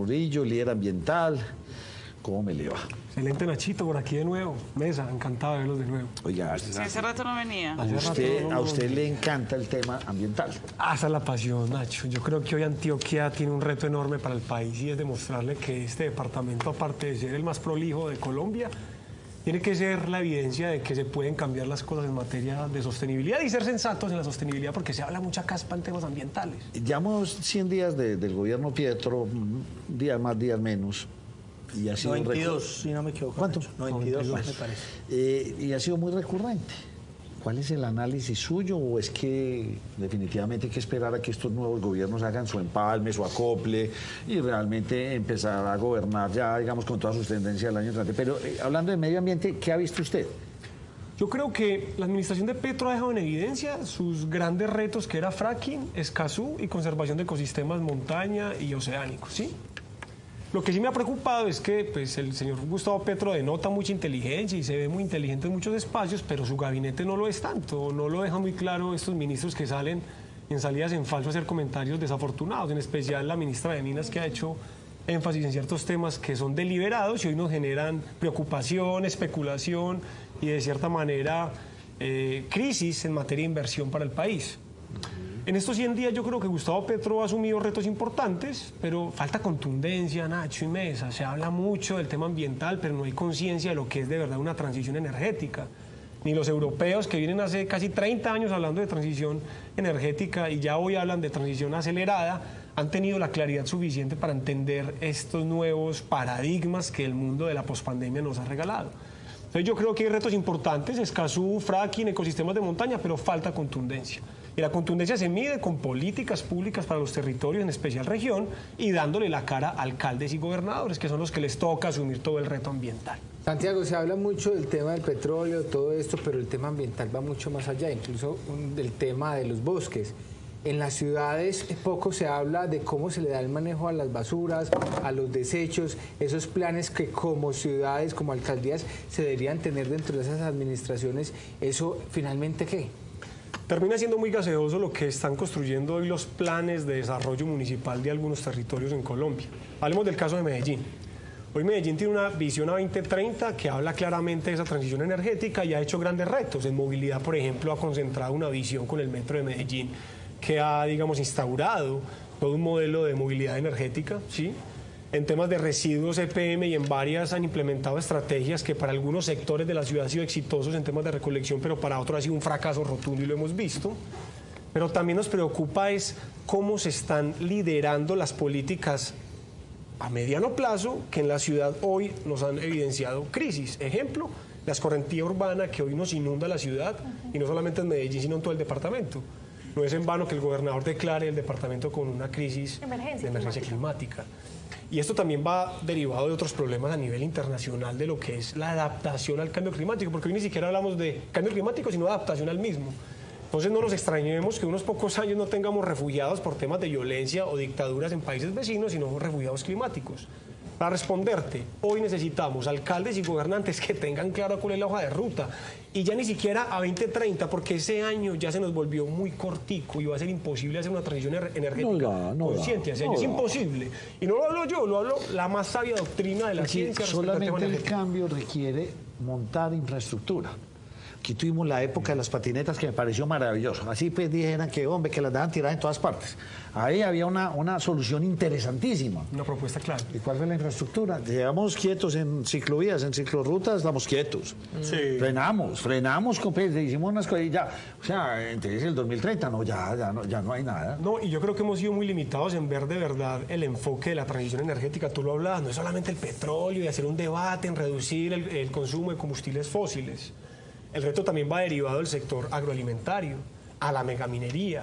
Murillo, líder ambiental. ¿Cómo me le va? Excelente, Nachito, por aquí de nuevo. Mesa, encantado de verlos de nuevo. Oiga, Sí, hace rato no venía. a usted le encanta el tema ambiental. Esa es la pasión, Nacho. Yo creo que hoy Antioquia tiene un reto enorme para el país y es demostrarle que este departamento, aparte de ser el más prolijo de Colombia, tiene que ser la evidencia de que se pueden cambiar las cosas en materia de sostenibilidad y ser sensatos en la sostenibilidad, porque se habla mucha caspa en temas ambientales. Llevamos 100 días del gobierno Pietro, días más, días menos. Y ha sido 92, si no me equivoco. ¿Cuánto? 92, me parece. Y ha sido muy recurrente. ¿Cuál es el análisis suyo o es que definitivamente hay que esperar a que estos nuevos gobiernos hagan su empalme, su acople y realmente empezar a gobernar ya, digamos, con todas sus tendencias el año entrante? Pero hablando de medio ambiente, ¿qué ha visto usted? Yo creo que la administración de Petro ha dejado en evidencia sus grandes retos, que era fracking, Escazú y conservación de ecosistemas montaña y oceánicos, ¿sí? Lo que sí me ha preocupado es que pues, el señor Gustavo Petro denota mucha inteligencia y se ve muy inteligente en muchos espacios, pero su gabinete no lo es tanto, no lo deja muy claro estos ministros que salen en salidas en falso a hacer comentarios desafortunados, en especial la ministra de Minas, que ha hecho énfasis en ciertos temas que son deliberados y hoy nos generan preocupación, especulación y de cierta manera crisis en materia de inversión para el país. En estos 100 días yo creo que Gustavo Petro ha asumido retos importantes, pero falta contundencia, Nacho y Mesa. Se habla mucho del tema ambiental, pero no hay conciencia de lo que es de verdad una transición energética. Ni los europeos, que vienen hace casi 30 años hablando de transición energética y ya hoy hablan de transición acelerada, han tenido la claridad suficiente para entender estos nuevos paradigmas que el mundo de la pospandemia nos ha regalado. Entonces yo creo que hay retos importantes, Escazú, fracking, ecosistemas de montaña, pero falta contundencia. Y la contundencia se mide con políticas públicas para los territorios, en especial región, y dándole la cara a alcaldes y gobernadores, que son los que les toca asumir todo el reto ambiental. Santiago, se habla mucho del tema del petróleo, todo esto, pero el tema ambiental va mucho más allá, incluso del tema de los bosques. En las ciudades poco se habla de cómo se le da el manejo a las basuras, a los desechos, esos planes que como ciudades, como alcaldías, se deberían tener dentro de esas administraciones. ¿Eso finalmente qué? Termina siendo muy gaseoso lo que están construyendo hoy los planes de desarrollo municipal de algunos territorios en Colombia. Hablemos del caso de Medellín. Hoy Medellín tiene una visión a 2030 que habla claramente de esa transición energética y ha hecho grandes retos. En movilidad, por ejemplo, ha concentrado una visión con el metro de Medellín que ha, digamos, instaurado todo un modelo de movilidad energética, ¿sí? En temas de residuos EPM y en varias han implementado estrategias que para algunos sectores de la ciudad han sido exitosos en temas de recolección, pero para otros ha sido un fracaso rotundo y lo hemos visto. Pero también nos preocupa es cómo se están liderando las políticas a mediano plazo que en la ciudad hoy nos han evidenciado crisis. Ejemplo, la escorrentía urbana que hoy nos inunda la ciudad, y no solamente en Medellín, sino en todo el departamento. No es en vano que el gobernador declare el departamento con una crisis de emergencia climática. Y esto también va derivado de otros problemas a nivel internacional de lo que es la adaptación al cambio climático, porque hoy ni siquiera hablamos de cambio climático, sino de adaptación al mismo. Entonces no nos extrañemos que unos pocos años no tengamos refugiados por temas de violencia o dictaduras en países vecinos, sino refugiados climáticos. Para responderte, hoy necesitamos alcaldes y gobernantes que tengan claro cuál es la hoja de ruta. Y ya ni siquiera a 2030, porque ese año ya se nos volvió muy cortico y va a ser imposible hacer una transición energética consciente. Ese año es imposible. Y no lo hablo yo, lo hablo la más sabia doctrina de la ciencia. Solamente el cambio requiere montar infraestructura. Aquí tuvimos la época de las patinetas que me pareció maravilloso. Así pues dijeran que, hombre, que las dejan tiradas en todas partes. Ahí había una solución interesantísima. Una propuesta clara. ¿Y cuál fue la infraestructura? Llegamos quietos en ciclovías, en ciclorrutas, estamos quietos. Sí. Frenamos, hicimos unas cosas y ya. O sea, entonces el 2030 ya no hay nada. No, y yo creo que hemos sido muy limitados en ver de verdad el enfoque de la transición energética. Tú lo hablabas, no es solamente el petróleo y hacer un debate en reducir el consumo de combustibles fósiles. El reto también va derivado del sector agroalimentario, a la megaminería,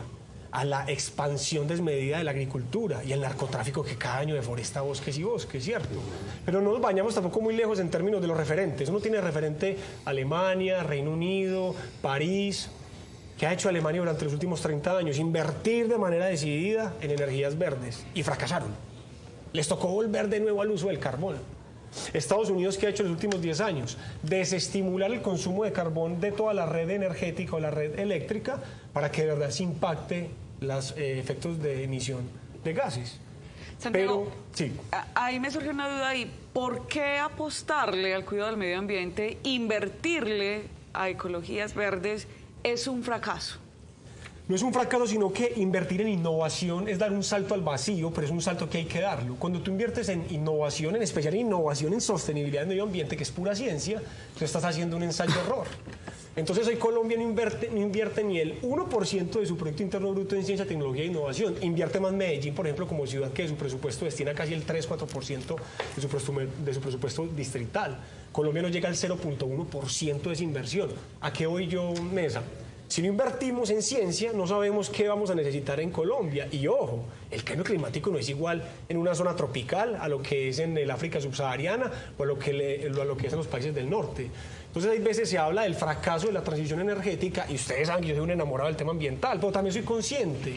a la expansión desmedida de la agricultura y el narcotráfico que cada año deforesta bosques y bosques, ¿cierto? Pero no nos bañamos tampoco muy lejos en términos de los referentes. Uno tiene referente Alemania, Reino Unido, París. ¿Qué ha hecho Alemania durante los últimos 30 años? Invertir de manera decidida en energías verdes y fracasaron. Les tocó volver de nuevo al uso del carbón. Estados Unidos, ¿qué ha hecho en los últimos 10 años? Desestimular el consumo de carbón de toda la red energética o la red eléctrica para que de verdad se impacte los efectos de emisión de gases. Santiago, Pero, sí. Ahí me surge una duda ahí. ¿Por qué apostarle al cuidado del medio ambiente, invertirle a ecologías verdes, es un fracaso? No es un fracaso, sino que invertir en innovación es dar un salto al vacío, pero es un salto que hay que darlo. Cuando tú inviertes en innovación, en especial en innovación en sostenibilidad del medio ambiente, que es pura ciencia, tú estás haciendo un ensayo-error. Entonces hoy Colombia no invierte ni el 1% de su Producto Interno Bruto en ciencia, tecnología e innovación. Invierte más Medellín, por ejemplo, como ciudad que de su presupuesto destina casi el 3-4% de su presupuesto distrital. Colombia no llega al 0.1% de esa inversión. ¿A qué voy yo, Mesa? Si no invertimos en ciencia, no sabemos qué vamos a necesitar en Colombia. Y ojo, el cambio climático no es igual en una zona tropical a lo que es en el África subsahariana o a lo que es en los países del norte. Entonces, hay veces se habla del fracaso de la transición energética, y ustedes saben que yo soy un enamorado del tema ambiental, pero también soy consciente.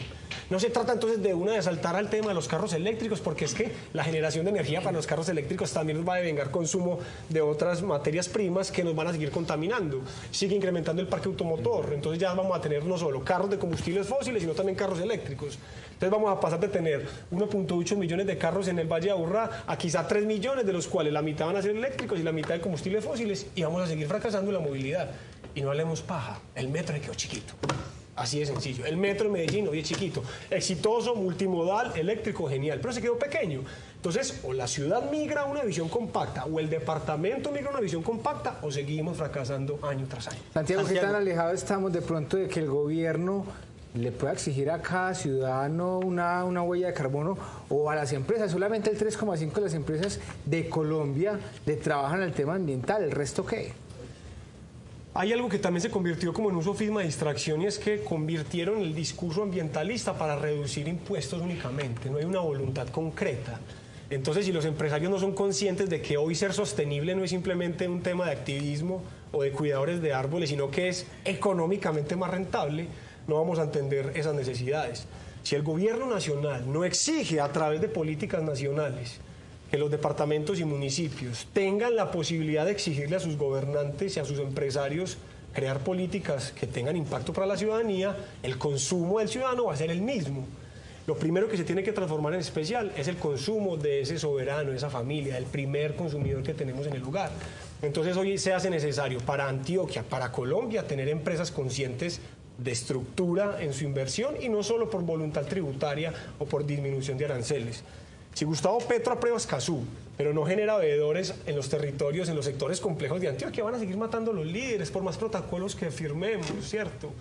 No se trata entonces de saltar al tema de los carros eléctricos, porque es que la generación de energía para los carros eléctricos también nos va a devengar consumo de otras materias primas que nos van a seguir contaminando. Sigue incrementando el parque automotor, entonces ya vamos a tener no solo carros de combustibles fósiles, sino también carros eléctricos. Entonces vamos a pasar de tener 1.8 millones de carros en el Valle de Aburrá a quizá 3 millones, de los cuales la mitad van a ser eléctricos y la mitad de combustibles fósiles, y vamos a seguir fracasando en la movilidad. Y no hablemos paja, el metro se quedó chiquito. Así de sencillo. El metro en Medellín hoy es chiquito, exitoso, multimodal, eléctrico, genial, pero se quedó pequeño. Entonces, o la ciudad migra a una visión compacta, o el departamento migra a una visión compacta, o seguimos fracasando año tras año. Santiago, ¿qué tan alejados estamos de pronto de que el gobierno le pueda exigir a cada ciudadano una huella de carbono, o a las empresas? Solamente el 3,5% de las empresas de Colombia le trabajan al tema ambiental, ¿el resto qué? Hay algo que también se convirtió como en un sofisma de distracción, y es que convirtieron el discurso ambientalista para reducir impuestos únicamente. No hay una voluntad concreta. Entonces, si los empresarios no son conscientes de que hoy ser sostenible no es simplemente un tema de activismo o de cuidadores de árboles, sino que es económicamente más rentable, no vamos a entender esas necesidades. Si el gobierno nacional no exige a través de políticas nacionales que los departamentos y municipios tengan la posibilidad de exigirle a sus gobernantes y a sus empresarios crear políticas que tengan impacto para la ciudadanía, el consumo del ciudadano va a ser el mismo. Lo primero que se tiene que transformar en especial es el consumo de ese soberano, de esa familia, del primer consumidor que tenemos en el lugar. Entonces hoy se hace necesario para Antioquia, para Colombia, tener empresas conscientes de estructura en su inversión, y no solo por voluntad tributaria o por disminución de aranceles. Si Gustavo Petro aprueba Escazú, pero no genera veedores en los territorios, en los sectores complejos de Antioquia, van a seguir matando a los líderes por más protocolos que firmemos, ¿cierto?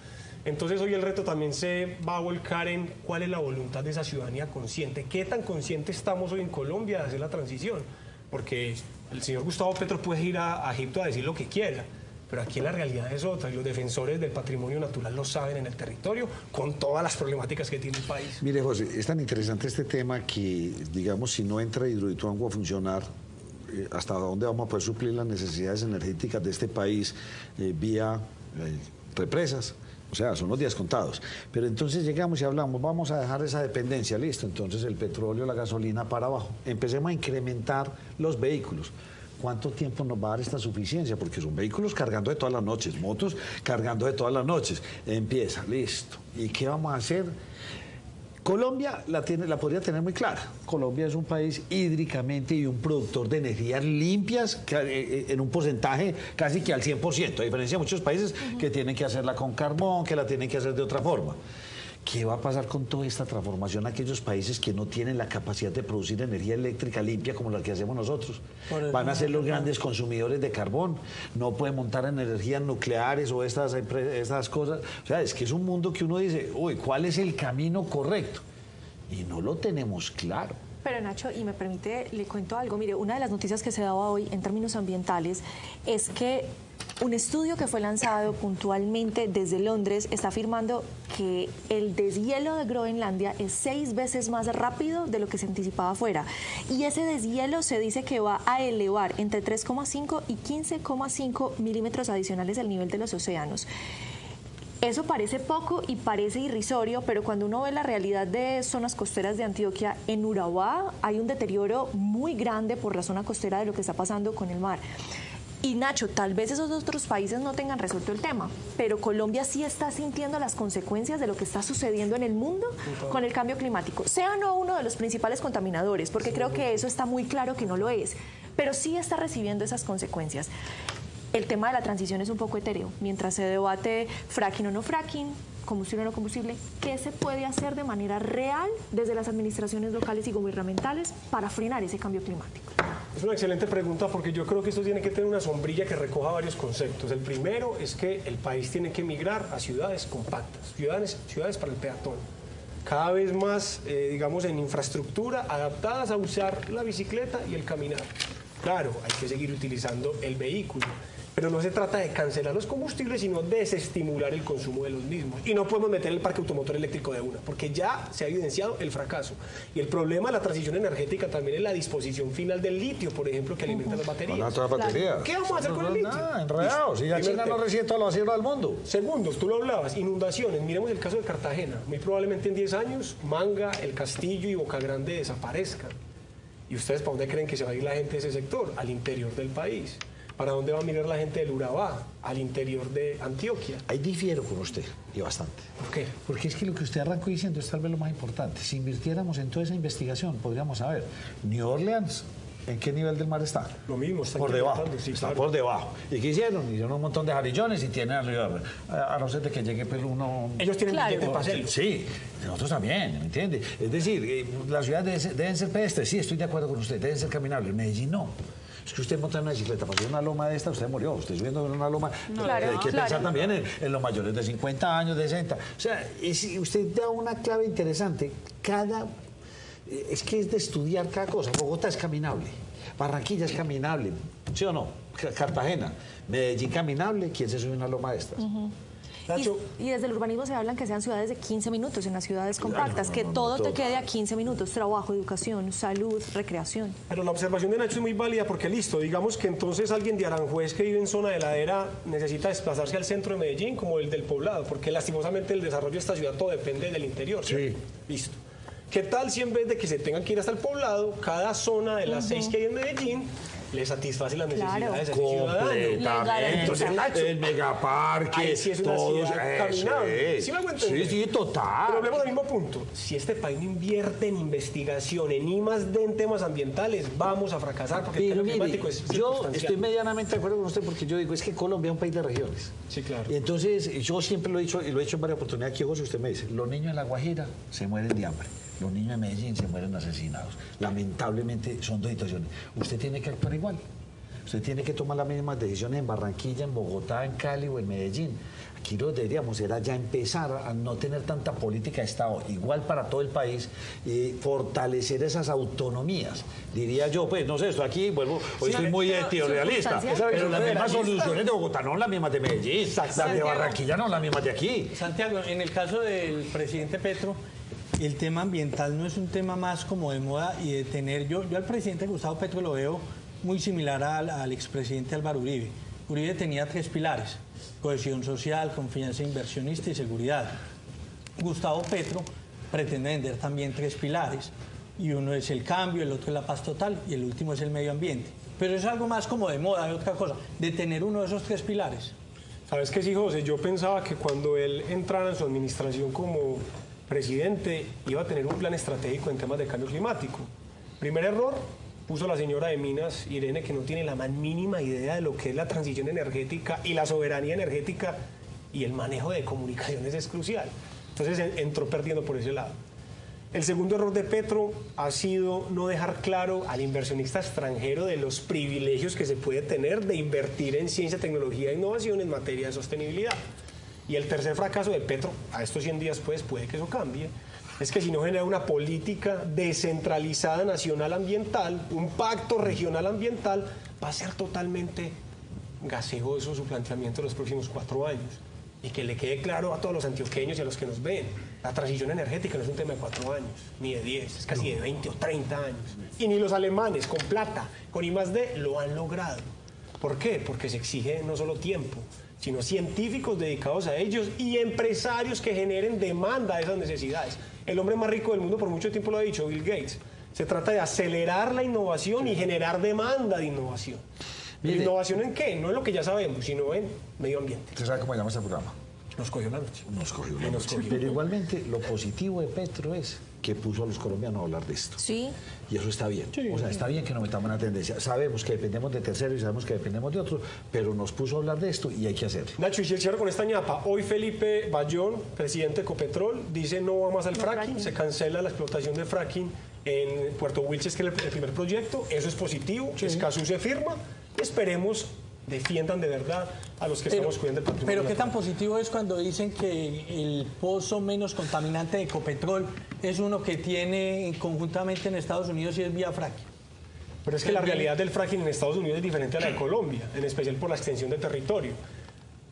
Entonces hoy el reto también se va a volcar en cuál es la voluntad de esa ciudadanía consciente. ¿Qué tan consciente estamos hoy en Colombia de hacer la transición? Porque el señor Gustavo Petro puede ir a Egipto a decir lo que quiera, pero aquí la realidad es otra, y los defensores del patrimonio natural lo saben en el territorio, con todas las problemáticas que tiene el país. Mire, José, es tan interesante este tema que, digamos, si no entra Hidroituango a funcionar, ¿hasta dónde vamos a poder suplir las necesidades energéticas de este país vía represas? O sea, son los días contados. Pero entonces llegamos y hablamos, vamos a dejar esa dependencia, listo. Entonces el petróleo, la gasolina para abajo. Empecemos a incrementar los vehículos. ¿Cuánto tiempo nos va a dar esta suficiencia? Porque son vehículos cargando de todas las noches, motos cargando de todas las noches. Empieza, listo. ¿Y qué vamos a hacer? Colombia la podría tener muy clara. Colombia es un país hídricamente y un productor de energías limpias en un porcentaje casi que al 100%, a diferencia de muchos países que tienen que hacerla con carbón, que la tienen que hacer de otra forma. ¿Qué va a pasar con toda esta transformación a aquellos países que no tienen la capacidad de producir energía eléctrica limpia como la que hacemos nosotros? Van a ser los grandes consumidores de carbón, no pueden montar en energías nucleares o estas cosas. O sea, es que es un mundo que uno dice, uy, ¿cuál es el camino correcto? Y no lo tenemos claro. Pero Nacho, y me permite, le cuento algo. Mire, una de las noticias que se daba hoy en términos ambientales es que un estudio que fue lanzado puntualmente desde Londres está afirmando que el deshielo de Groenlandia es 6 veces más rápido de lo que se anticipaba afuera. Y ese deshielo se dice que va a elevar entre 3,5 y 15,5 milímetros adicionales el nivel de los océanos. Eso parece poco y parece irrisorio, pero cuando uno ve la realidad de zonas costeras de Antioquia, en Urabá hay un deterioro muy grande por la zona costera de lo que está pasando con el mar. Y Nacho, tal vez esos otros países no tengan resuelto el tema, pero Colombia sí está sintiendo las consecuencias de lo que está sucediendo en el mundo con el cambio climático. Sea o no uno de los principales contaminadores, porque creo que eso está muy claro que no lo es, pero sí está recibiendo esas consecuencias. El tema de la transición es un poco etéreo. Mientras se debate fracking o no fracking, combustible o no combustible, ¿qué se puede hacer de manera real desde las administraciones locales y gubernamentales para frenar ese cambio climático? Es una excelente pregunta porque yo creo que esto tiene que tener una sombrilla que recoja varios conceptos. El primero es que el país tiene que migrar a ciudades compactas, ciudades para el peatón. Cada vez más, digamos, en infraestructura adaptadas a usar la bicicleta y el caminar. Claro, hay que seguir utilizando el vehículo, pero no se trata de cancelar los combustibles, sino de desestimular el consumo de los mismos. Y no podemos meter el parque automotor eléctrico de una, porque ya se ha evidenciado el fracaso. Y el problema de la transición energética también es la disposición final del litio, por ejemplo, que alimenta las baterías. Con otras baterías. ¿Qué vamos a hacer con el litio? Nada, enredados. Si ya China no recibe toda la basura del mundo. Segundos, tú lo hablabas, inundaciones. Miremos el caso de Cartagena. Muy probablemente en 10 años, Manga, El Castillo y Boca Grande desaparezcan. ¿Y ustedes para dónde creen que se va a ir la gente de ese sector? Al interior del país. ¿Para dónde va a mirar la gente del Urabá? Al interior de Antioquia. Ahí difiero con usted, y bastante. ¿Por qué? Porque es que lo que usted arrancó diciendo es tal vez lo más importante. Si invirtiéramos en toda esa investigación, podríamos saber, New Orleans, ¿en qué nivel del mar está? Lo mismo, está por debajo. Sí, está claro. por debajo. ¿Y qué hicieron? Hicieron un montón de jarillones y tienen arriba. A no ser de que llegue pues, uno... Ellos tienen Claro. billete para hacerlo. Sí, nosotros también, ¿me entiende? Es decir, las ciudades deben ser pedestres, sí, estoy de acuerdo con usted, deben ser caminables. Medellín no. Es que usted monta en una bicicleta para subir una loma de esta, usted murió. Usted subiendo en una loma. Claro, hay que claro. pensar también en los mayores de 50 años, de 60. O sea, usted da una clave interesante. Es que es de estudiar cada cosa. Bogotá es caminable. Barranquilla es caminable. ¿Sí o no? Cartagena. Medellín caminable. ¿Quién se sube a una loma de estas? Nacho, Y desde el urbanismo se hablan que sean ciudades de 15 minutos, en las ciudades compactas, que todo te quede a 15 minutos, trabajo, educación, salud, recreación. pero la observación de Nacho es muy válida porque listo, digamos que entonces alguien de Aranjuez que vive en zona de ladera necesita desplazarse al centro de Medellín como el del poblado, porque lastimosamente el desarrollo de esta ciudad todo depende del interior. ¿Cierto? Listo. ¿Qué tal si en vez de que se tengan que ir hasta el poblado, cada zona de las 6 que hay en Medellín le satisface las necesidades de ese ciudadano? Completamente. Entonces, Nacho, el megaparque, ahí sí es una todos, ciudad eso caminable. es. ¿Sí me hago entender? Sí, total. Pero volvemos al mismo punto. Si este país no invierte en investigación, en I+D, en temas ambientales, vamos a fracasar porque el Pero cambio mire, climático es yo circunstancial. estoy medianamente de acuerdo con usted porque yo digo, es que Colombia es un país de regiones. Sí, claro. Y entonces, yo siempre lo he dicho, y lo he hecho en varias oportunidades aquí, José, usted me dice, los niños de La Guajira se mueren de hambre, los niños de Medellín se mueren asesinados. Lamentablemente son dos situaciones. Usted tiene que actuar igual. Usted tiene que tomar las mismas decisiones en Barranquilla, en Bogotá, en Cali o en Medellín. Aquí lo que deberíamos era ya empezar a no tener tanta política de Estado, igual para todo el país, y fortalecer esas autonomías. Diría yo, pues, no sé, estoy aquí, vuelvo, hoy estoy muy teorrealista, pero las mismas soluciones de Bogotá no las mismas de Medellín, las de Barranquilla no las mismas de aquí. Santiago, en el caso del presidente Petro, el tema ambiental no es un tema más como de moda y de tener... Yo al presidente Gustavo Petro lo veo muy similar al expresidente Álvaro Uribe. Uribe tenía 3 pilares: cohesión social, confianza inversionista y seguridad. Gustavo Petro pretende vender también 3 pilares, y uno es el cambio, el otro es la paz total y el último es el medio ambiente. Pero es algo más como de moda, de otra cosa, de tener uno de esos 3 pilares. ¿Sabes qué, sí, José? Yo pensaba que cuando él entrara en su administración como presidente iba a tener un plan estratégico en temas de cambio climático. Primer error, puso la señora de Minas, Irene, que no tiene la más mínima idea de lo que es la transición energética y la soberanía energética, y el manejo de comunicaciones es crucial. Entonces entró perdiendo por ese lado. El segundo error de Petro ha sido no dejar claro al inversionista extranjero de los privilegios que se puede tener de invertir en ciencia, tecnología e innovación en materia de sostenibilidad. Y el tercer fracaso de Petro, a estos 100 días pues puede que eso cambie, es que si no genera una política descentralizada nacional ambiental, un pacto regional ambiental, va a ser totalmente gaseoso su planteamiento en los próximos 4 años. Y que le quede claro a todos los antioqueños y a los que nos ven, la transición energética no es un tema de 4 años, ni de 10, es casi de 20 o 30 años. Y ni los alemanes, con plata, con I+D, lo han logrado. ¿Por qué? Porque se exige no solo tiempo, sino científicos dedicados a ellos y empresarios que generen demanda a esas necesidades. El hombre más rico del mundo por mucho tiempo lo ha dicho, Bill Gates. Se trata de acelerar la innovación y generar demanda de innovación. Mire. ¿Innovación en qué? No en lo que ya sabemos, sino en medio ambiente. ¿Usted sabe cómo se llama este programa? Nos cogió la noche. Nos cogió Y nos cogió. Pero igualmente, lo positivo de Petro es que puso a los colombianos a hablar de esto. Sí. Y eso está bien. O sea, está bien que nos metamos en la tendencia. Sabemos que dependemos de terceros y sabemos que dependemos de otros, pero nos puso a hablar de esto y hay que hacerlo. Nacho, y si el cierre con esta ñapa, hoy Felipe Bayón, presidente de Ecopetrol, dice no va más al fracking, se cancela la explotación de fracking en Puerto Wilches, que es el primer proyecto, eso es positivo, Escazú se firma, y esperemos defiendan de verdad a los que estamos cuidando el patrimonio. Pero qué tan natural. positivo es cuando dicen que el pozo menos contaminante de Ecopetrol es uno que tiene conjuntamente en Estados Unidos y es vía fracking. Pero es que la realidad del fracking en Estados Unidos es diferente a la de Colombia, en especial por la extensión de territorio.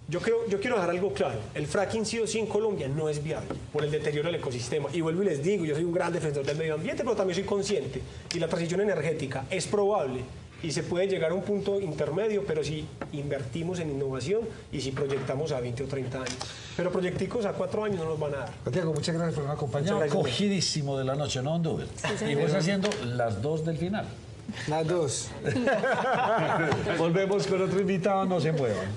Yo quiero dejar algo claro, el fracking sí o sí en Colombia no es viable por el deterioro del ecosistema. Y vuelvo y les digo, yo soy un gran defensor del medio ambiente, pero también soy consciente. Y la transición energética es probable y se puede llegar a un punto intermedio, pero si invertimos en innovación y si proyectamos a 20 o 30 años. Pero proyecticos a 4 años no nos van a dar. Santiago, muchas gracias por habernos acompañado. Muchas gracias. Cogidísimo de la noche, ¿no, Anduber? Y vos haciendo las 2 del final. Las dos. Volvemos con otro invitado, no se muevan.